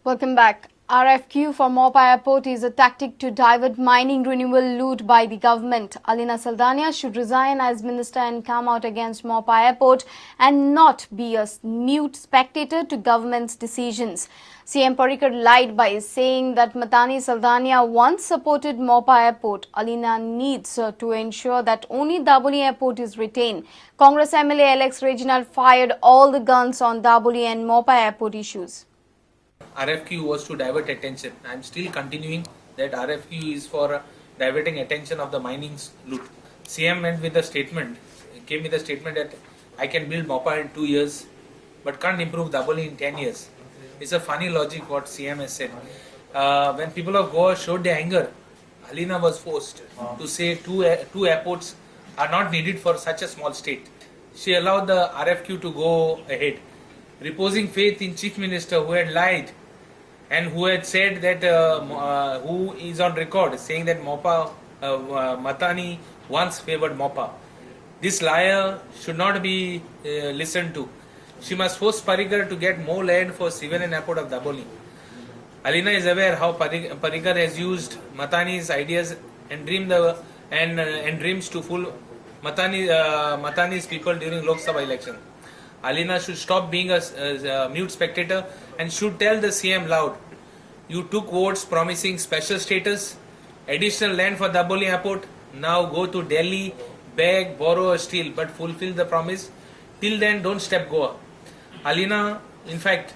Welcome back. RFQ for Mopa Airport is a tactic to divert mining renewal loot by the government. Alina Saldania should resign as minister and come out against Mopa Airport and not be a mute spectator to government's decisions. CM Parrikar lied by saying that Matani Saldania once supported Mopa Airport. Alina needs to ensure that only Daboli Airport is retained. Congress MLA Alex Reginald fired all the guns on Daboli and Mopa Airport issues. RFQ was to divert attention. I am still continuing that RFQ is for diverting attention of the mining loot. CM went with the statement, came with the statement that I can build MOPA in 2 years, but can't improve Daboli in 10 years. It's a funny logic what CM has said. When people of Goa showed their anger, Alina was forced to say two airports are not needed for such a small state. She allowed the RFQ to go ahead, reposing faith in Chief Minister who had lied and who had said that, who is on record saying that Matani once favored Mopa. This liar should not be listened to. She must force Parrikar to get more land for civilian airport of Daboli. Alina is aware how Parrikar has used Matani's ideas and dreams to fool Matani's people during Lok Sabha election. Alina should stop being a mute spectator and should tell the CM loud, you took votes promising special status, additional land for Daboli Airport, now go to Delhi, beg, borrow or steal, but fulfill the promise. Till then, don't step Goa. Alina, in fact,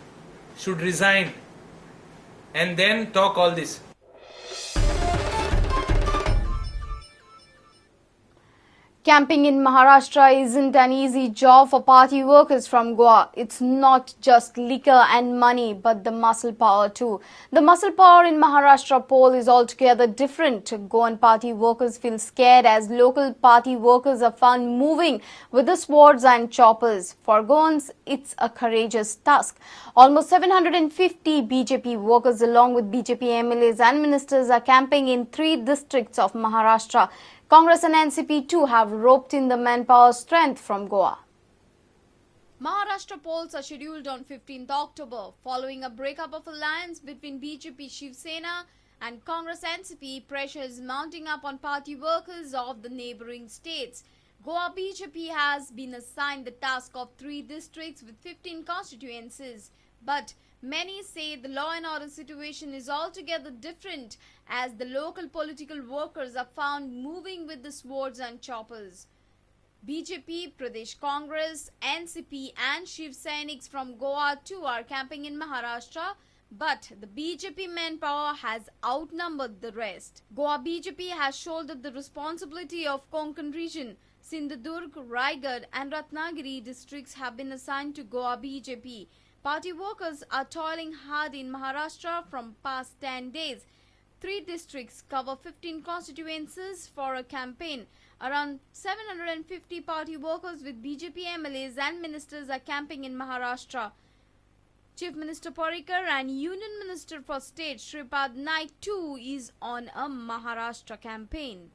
should resign and then talk all this. Camping in Maharashtra isn't an easy job for party workers from Goa. It's not just liquor and money, but the muscle power too. The muscle power in Maharashtra poll is altogether different. Goan party workers feel scared as local party workers are found moving with the swords and choppers. For Goans, it's a courageous task. Almost 750 BJP workers along with BJP MLAs and ministers are camping in 3 districts of Maharashtra. Congress and NCP too have roped in the manpower strength from Goa. Maharashtra polls are scheduled on 15th October. Following a breakup of alliance between BJP Shiv Sena and Congress NCP, pressure is mounting up on party workers of the neighbouring states. Goa BJP has been assigned the task of 3 districts with 15 constituencies. But many say the law and order situation is altogether different as the local political workers are found moving with the swords and choppers. BJP, Pradesh Congress, NCP and Shiv Sainiks from Goa too are camping in Maharashtra, but the BJP manpower has outnumbered the rest. Goa BJP has shouldered the responsibility of Konkan region. Sindhudurg, Raigad and Ratnagiri districts have been assigned to Goa BJP. Party workers are toiling hard in Maharashtra from past 10 days. 3 districts cover 15 constituencies for a campaign. Around 750 party workers with BJP MLAs and ministers are camping in Maharashtra. Chief Minister Parrikar and Union Minister for State Shripad Naik too is on a Maharashtra campaign.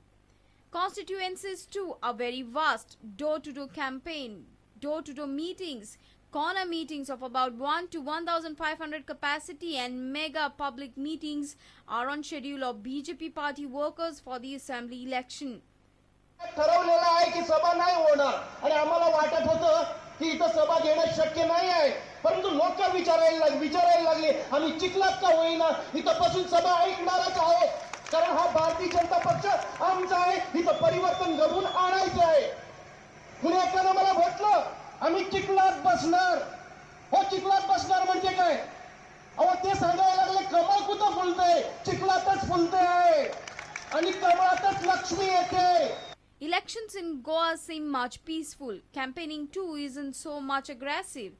Constituencies too are very vast. Door-to-door campaign, door-to-door meetings, corner meetings of about 1 to 1,500 capacity and mega public meetings are on schedule of BJP party workers for the assembly election. ठरवलेलं आहे की सभा नाही होणार आणि आम्हाला वाटत होतं की इथं सभा घेणं शक्य नाही आहे परंतु लोक विचारायला लागले आम्ही चिखलात का होईना इथं बसून सभा ऐकणारच आहोत कारण हा भारतीय जनता पक्ष आमचा आहे इथं परिवर्तन घडवून आणायचं आहे कुणी एकानं मला म्हटलं आम्ही चिखलात बसणार हो चिखलात बसणार म्हणजे काय अहो ते सांगायला लागले कमळ कुठं फुलते चिखलातच फुलते आहे आणि कमळातच लक्ष्मी येते. Elections in Goa seem much peaceful. Campaigning too isn't so much aggressive.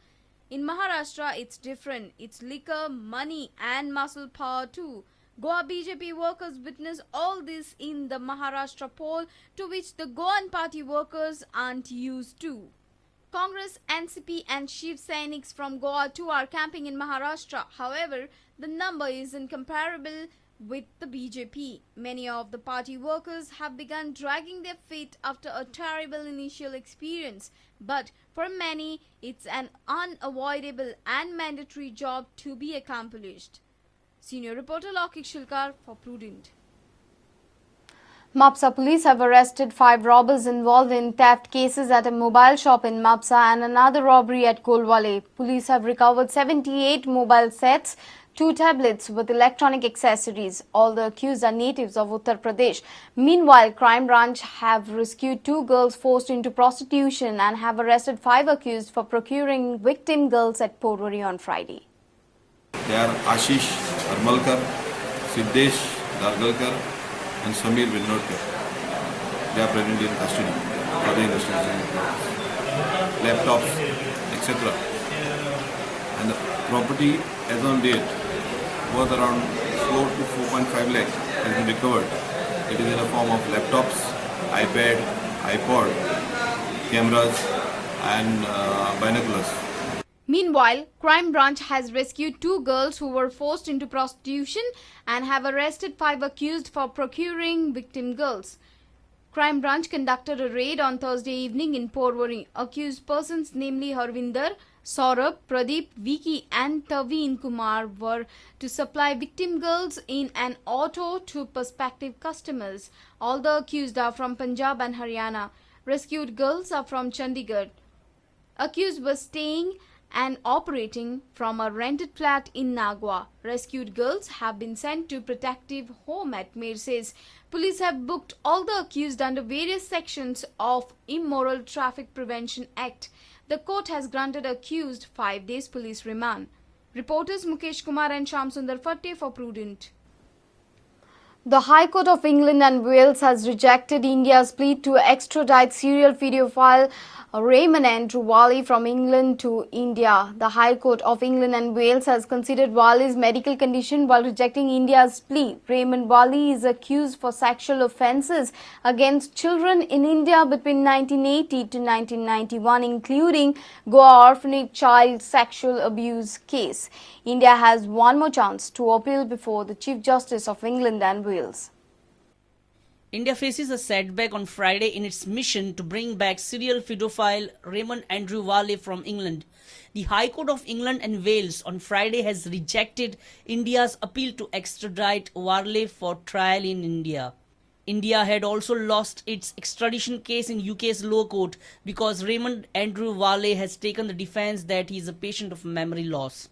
In Maharashtra, it's different. It's liquor, money and muscle power too. Goa BJP workers witness all this in the Maharashtra poll to which the Goan party workers aren't used to. Congress, NCP and Shiv Sainiks from Goa too are camping in Maharashtra. However, the number isn't comparable with the BJP. Many of the party workers have begun dragging their feet after a terrible initial experience. But for many, it's an unavoidable and mandatory job to be accomplished. Senior reporter Lokik Shilkar for Prudent. Mapsa police have arrested 5 robbers involved in theft cases at a mobile shop in Mapsa and another robbery at Kolwale. Police have recovered 78 mobile sets, 2 tablets with electronic accessories. All the accused are natives of Uttar Pradesh. Meanwhile, crime branch have rescued 2 girls forced into prostitution and have arrested 5 accused for procuring victim girls at Porvorim on Friday. They are Ashish Armalkar, Siddesh Dargalkar and Samir Vinodkar. They are present in custody for the investigation. Laptops, etc. And the property as on date worth around 4 to 4.5 lakhs has been recovered. It is in the form of laptops, iPad, iPod, cameras and binoculars. Meanwhile, crime branch has rescued 2 girls who were forced into prostitution and have arrested 5 accused for procuring victim girls. Crime branch conducted a raid on Thursday evening in Porvorim. Accused persons, namely Harvinder, Saurabh, Pradeep, Vicky and Taveen Kumar, were to supply victim girls in an auto to prospective customers. All the accused are from Punjab and Haryana. Rescued girls are from Chandigarh. Accused were staying and operating from a rented flat in Nagwa. Rescued girls have been sent to protective home at Merces. Police have booked all the accused under various sections of Immoral Traffic Prevention Act. The court has granted accused 5 days police remand. Reporters Mukesh Kumar and Shyam Sundar Fatte for Prudent. The High Court of England and Wales has rejected India's plea to extradite serial paedophile Raymond Andrew Wali from England to India. The High Court of England and Wales has considered Wali's medical condition while rejecting India's plea. Raymond Wali is accused for sexual offences against children in India between 1980 to 1991, including Goa orphanage child sexual abuse case. India has one more chance to appeal before the Chief Justice of England and Wales. India faces a setback on Friday in its mission to bring back serial paedophile Raymond Andrew Wale from England. The High Court of England and Wales on Friday has rejected India's appeal to extradite Wale for trial in India. India had also lost its extradition case in UK's lower court because Raymond Andrew Wale has taken the defence that he is a patient of memory loss.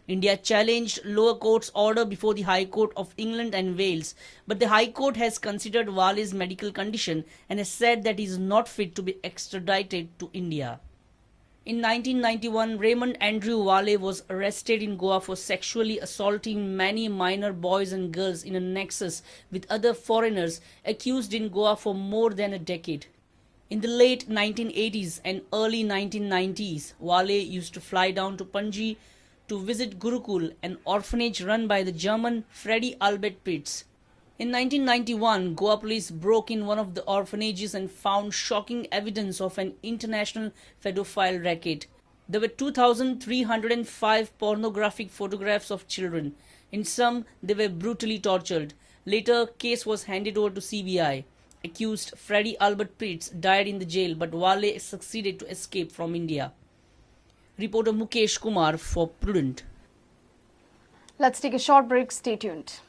India challenged lower court's order before the High Court of England and Wales, but the High Court has considered Wale's medical condition and has said that he is not fit to be extradited to India. In 1991, Raymond Andrew Wale was arrested in Goa for sexually assaulting many minor boys and girls in a nexus with other foreigners accused in Goa for more than a decade. In the late 1980s and early 1990s, Wale used to fly down to Panji to visit Gurukul, an orphanage run by the German Freddy Albert Pitts. In 1991, Goa police broke in one of the orphanages and found shocking evidence of an international pedophile racket. There were 2,305 pornographic photographs of children. In some, they were brutally tortured. Later, case was handed over to CBI. Accused Freddy Albert Pitts died in the jail, but Wale succeeded to escape from India. Reporter Mukesh Kumar for Prudent. Let's take a short break. Stay tuned.